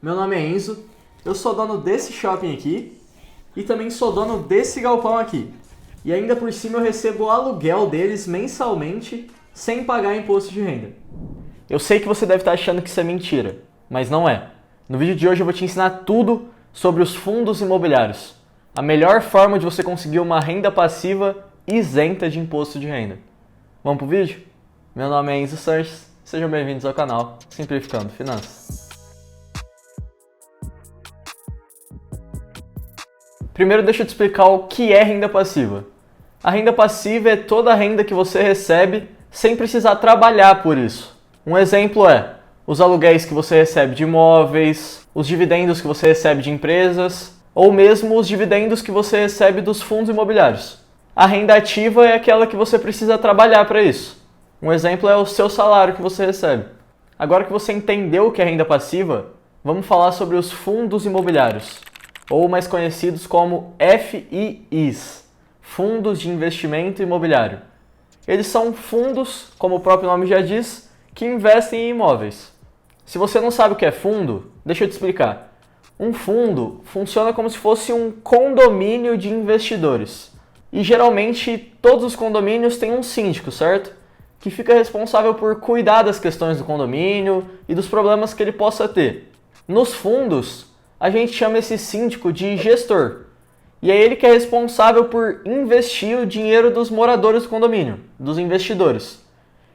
Meu nome é Enzo, eu sou dono desse shopping aqui e também sou dono desse galpão aqui. E ainda por cima eu recebo o aluguel deles mensalmente sem pagar imposto de renda. Eu sei que você deve estar achando que isso é mentira, mas não é. No vídeo de hoje eu vou te ensinar tudo sobre os fundos imobiliários. A melhor forma de você conseguir uma renda passiva isenta de imposto de renda. Vamos pro vídeo? Meu nome é Enzo Sanches, sejam bem-vindos ao canal Simplificando Finanças. Primeiro deixa eu te explicar o que é renda passiva. A renda passiva é toda a renda que você recebe sem precisar trabalhar por isso. Um exemplo é os aluguéis que você recebe de imóveis, os dividendos que você recebe de empresas, ou mesmo os dividendos que você recebe dos fundos imobiliários. A renda ativa é aquela que você precisa trabalhar para isso. Um exemplo é o seu salário que você recebe. Agora que você entendeu o que é renda passiva, vamos falar sobre os fundos imobiliários, ou mais conhecidos como FIIs, Fundos de Investimento Imobiliário. Eles são fundos, como o próprio nome já diz, que investem em imóveis. Se você não sabe o que é fundo, deixa eu te explicar. Um fundo funciona como se fosse um condomínio de investidores. E geralmente todos os condomínios têm um síndico, certo? Que fica responsável por cuidar das questões do condomínio e dos problemas que ele possa ter. Nos fundos, a gente chama esse síndico de gestor. E é ele que é responsável por investir o dinheiro dos moradores do condomínio, dos investidores.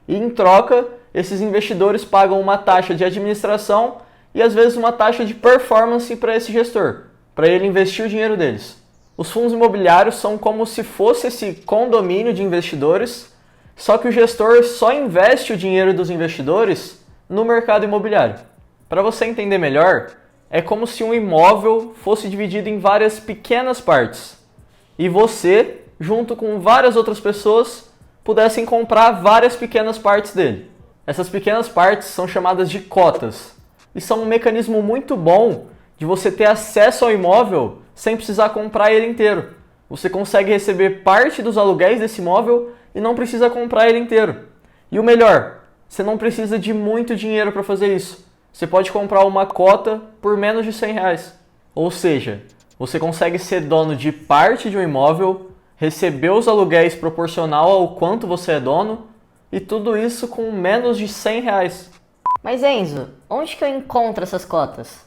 E em troca, esses investidores pagam uma taxa de administração e às vezes uma taxa de performance para esse gestor, para ele investir o dinheiro deles. Os fundos imobiliários são como se fosse esse condomínio de investidores, só que o gestor só investe o dinheiro dos investidores no mercado imobiliário. Para você entender melhor, é como se um imóvel fosse dividido em várias pequenas partes e você, junto com várias outras pessoas, pudessem comprar várias pequenas partes dele. Essas pequenas partes são chamadas de cotas e são um mecanismo muito bom de você ter acesso ao imóvel sem precisar comprar ele inteiro. Você consegue receber parte dos aluguéis desse imóvel e não precisa comprar ele inteiro. E o melhor, você não precisa de muito dinheiro para fazer isso. Você pode comprar uma cota por menos de R$100. Ou seja, você consegue ser dono de parte de um imóvel, receber os aluguéis proporcional ao quanto você é dono, e tudo isso com menos de R$100. Mas Enzo, onde que eu encontro essas cotas?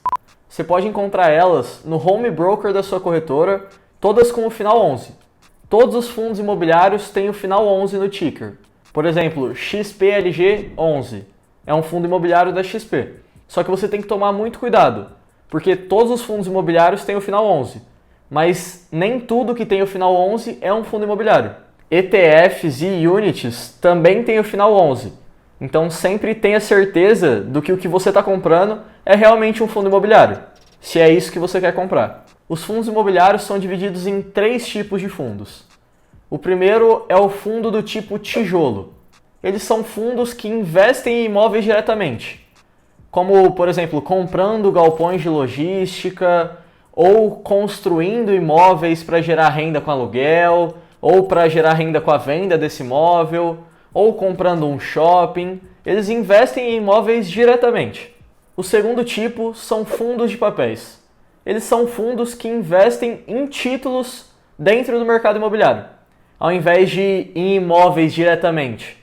Você pode encontrar elas no home broker da sua corretora, todas com o final 11. Todos os fundos imobiliários têm o final 11 no ticker. Por exemplo, XPLG11 é um fundo imobiliário da XP. Só que você tem que tomar muito cuidado, porque todos os fundos imobiliários têm o final 11, mas nem tudo que tem o final 11 é um fundo imobiliário. ETFs e Units também têm o final 11, então sempre tenha certeza do que o que você está comprando é realmente um fundo imobiliário, se é isso que você quer comprar. Os fundos imobiliários são divididos em 3 tipos de fundos. O primeiro é o fundo do tipo tijolo. Eles são fundos que investem em imóveis diretamente, como, por exemplo, comprando galpões de logística ou construindo imóveis para gerar renda com aluguel ou para gerar renda com a venda desse imóvel ou comprando um shopping. Eles investem em imóveis diretamente. O segundo tipo são fundos de papéis. Eles são fundos que investem em títulos dentro do mercado imobiliário, ao invés de em imóveis diretamente.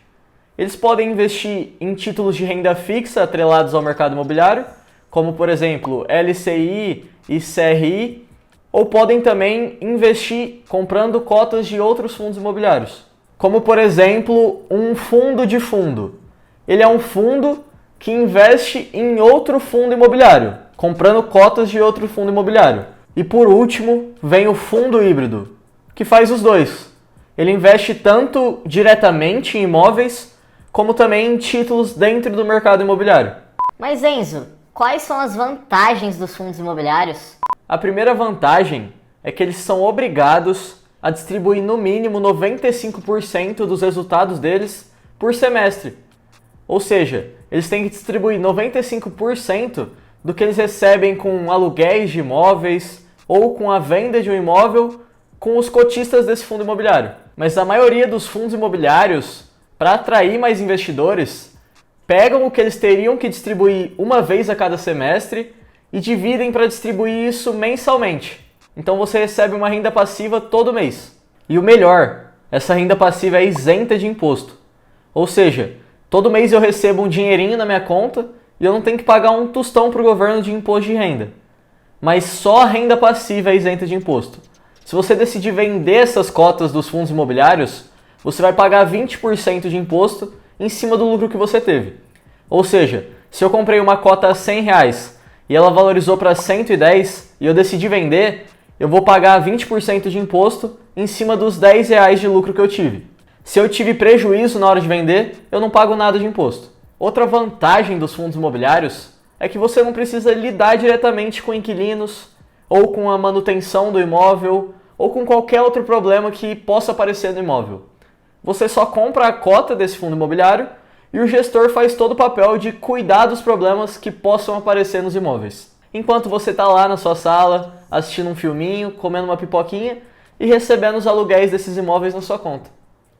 Eles podem investir em títulos de renda fixa atrelados ao mercado imobiliário, como por exemplo LCI e CRI, ou podem também investir comprando cotas de outros fundos imobiliários, como por exemplo um fundo de fundo. Ele é um fundo que investe em outro fundo imobiliário, comprando cotas de outro fundo imobiliário. E por último, vem o fundo híbrido, que faz os dois. Ele investe tanto diretamente em imóveis, como também em títulos dentro do mercado imobiliário. Mas Enzo, quais são as vantagens dos fundos imobiliários? A primeira vantagem é que eles são obrigados a distribuir no mínimo 95% dos resultados deles por semestre. Ou seja, eles têm que distribuir 95% do que eles recebem com aluguéis de imóveis ou com a venda de um imóvel com os cotistas desse fundo imobiliário. Mas a maioria dos fundos imobiliários, para atrair mais investidores, pegam o que eles teriam que distribuir uma vez a cada semestre e dividem para distribuir isso mensalmente. Então você recebe uma renda passiva todo mês. E o melhor, essa renda passiva é isenta de imposto. Ou seja, todo mês eu recebo um dinheirinho na minha conta e eu não tenho que pagar um tostão para o governo de imposto de renda. Mas só a renda passiva é isenta de imposto. Se você decidir vender essas cotas dos fundos imobiliários, você vai pagar 20% de imposto em cima do lucro que você teve. Ou seja, se eu comprei uma cota a R$100 e ela valorizou para 110 e eu decidi vender, eu vou pagar 20% de imposto em cima dos R$10 de lucro que eu tive. Se eu tive prejuízo na hora de vender, eu não pago nada de imposto. Outra vantagem dos fundos imobiliários é que você não precisa lidar diretamente com inquilinos, ou com a manutenção do imóvel, ou com qualquer outro problema que possa aparecer no imóvel. Você só compra a cota desse fundo imobiliário e o gestor faz todo o papel de cuidar dos problemas que possam aparecer nos imóveis. Enquanto você está lá na sua sala, assistindo um filminho, comendo uma pipoquinha e recebendo os aluguéis desses imóveis na sua conta.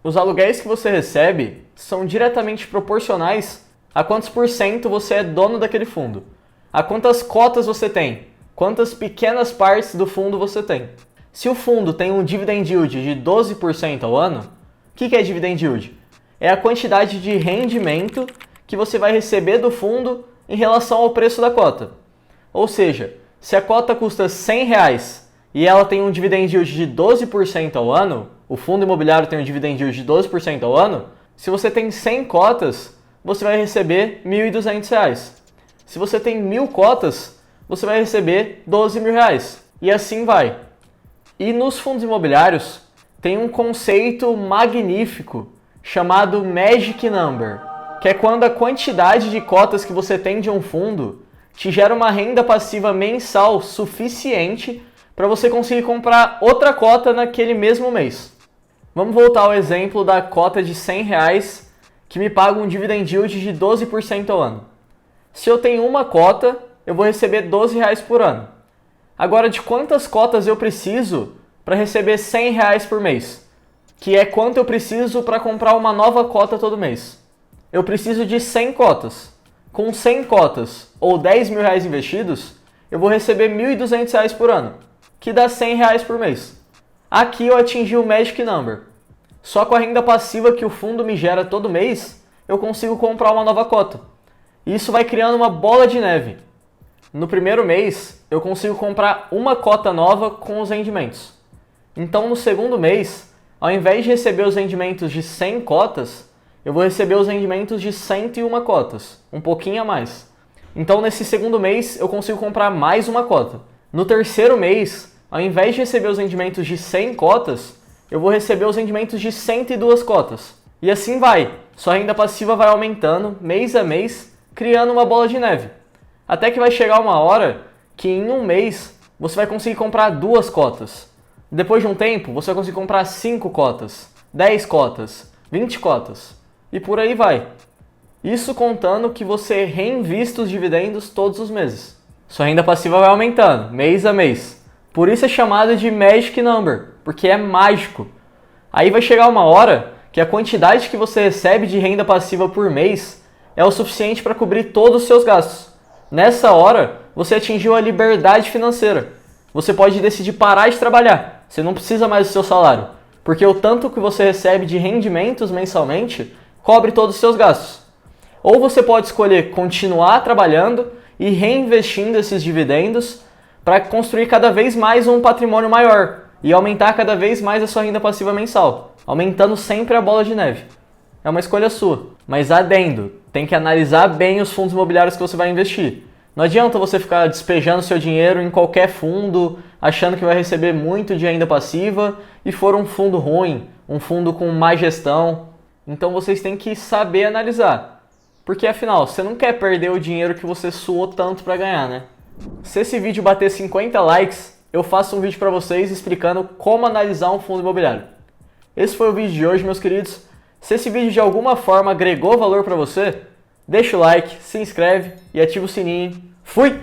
Os aluguéis que você recebe são diretamente proporcionais a quantos por cento você é dono daquele fundo, a quantas cotas você tem, quantas pequenas partes do fundo você tem. Se o fundo tem um dividend yield de 12% ao ano, o que é dividend yield? É a quantidade de rendimento que você vai receber do fundo em relação ao preço da cota. Ou seja, se a cota custa R$100 e ela tem um dividend yield de 12% ao ano, o fundo imobiliário tem um dividend yield de 12% ao ano, se você tem 100 cotas, você vai receber R$1.200. Se você tem 1.000 cotas, você vai receber R$12.000. E assim vai. E nos fundos imobiliários tem um conceito magnífico chamado Magic Number, que é quando a quantidade de cotas que você tem de um fundo te gera uma renda passiva mensal suficiente para você conseguir comprar outra cota naquele mesmo mês. Vamos voltar ao exemplo da cota de R$100 que me paga um dividend yield de 12% ao ano. Se eu tenho uma cota, eu vou receber R$12 por ano. Agora, de quantas cotas eu preciso para receber R$100 por mês? Que é quanto eu preciso para comprar uma nova cota todo mês. Eu preciso de 100 cotas. Com 100 cotas ou R$10.000 investidos, eu vou receber R$1.200 por ano, que dá R$100 por mês. Aqui eu atingi o Magic Number. Só com a renda passiva que o fundo me gera todo mês, eu consigo comprar uma nova cota. Isso vai criando uma bola de neve. No primeiro mês, eu consigo comprar uma cota nova com os rendimentos. Então, no segundo mês, ao invés de receber os rendimentos de 100 cotas, eu vou receber os rendimentos de 101 cotas, um pouquinho a mais. Então, nesse segundo mês, eu consigo comprar mais uma cota. No terceiro mês, ao invés de receber os rendimentos de 100 cotas, eu vou receber os rendimentos de 102 cotas. E assim vai. Sua renda passiva vai aumentando mês a mês, criando uma bola de neve. Até que vai chegar uma hora que em um mês você vai conseguir comprar 2 cotas. Depois de um tempo, você vai conseguir comprar 5 cotas, 10 cotas, 20 cotas. E por aí vai. Isso contando que você reinvista os dividendos todos os meses. Sua renda passiva vai aumentando, mês a mês. Por isso é chamado de Magic Number, porque é mágico. Aí vai chegar uma hora que a quantidade que você recebe de renda passiva por mês é o suficiente para cobrir todos os seus gastos. Nessa hora, você atingiu a liberdade financeira. Você pode decidir parar de trabalhar. Você não precisa mais do seu salário, porque o tanto que você recebe de rendimentos mensalmente cobre todos os seus gastos. Ou você pode escolher continuar trabalhando e reinvestindo esses dividendos para construir cada vez mais um patrimônio maior e aumentar cada vez mais a sua renda passiva mensal, aumentando sempre a bola de neve. É uma escolha sua, mas adendo, tem que analisar bem os fundos imobiliários que você vai investir. Não adianta você ficar despejando seu dinheiro em qualquer fundo, achando que vai receber muito de renda passiva e for um fundo ruim, um fundo com má gestão. Então vocês têm que saber analisar, porque afinal, você não quer perder o dinheiro que você suou tanto para ganhar, né? Se esse vídeo bater 50 likes, eu faço um vídeo para vocês explicando como analisar um fundo imobiliário. Esse foi o vídeo de hoje, meus queridos. Se esse vídeo de alguma forma agregou valor para você, deixa o like, se inscreve e ativa o sininho. Fui!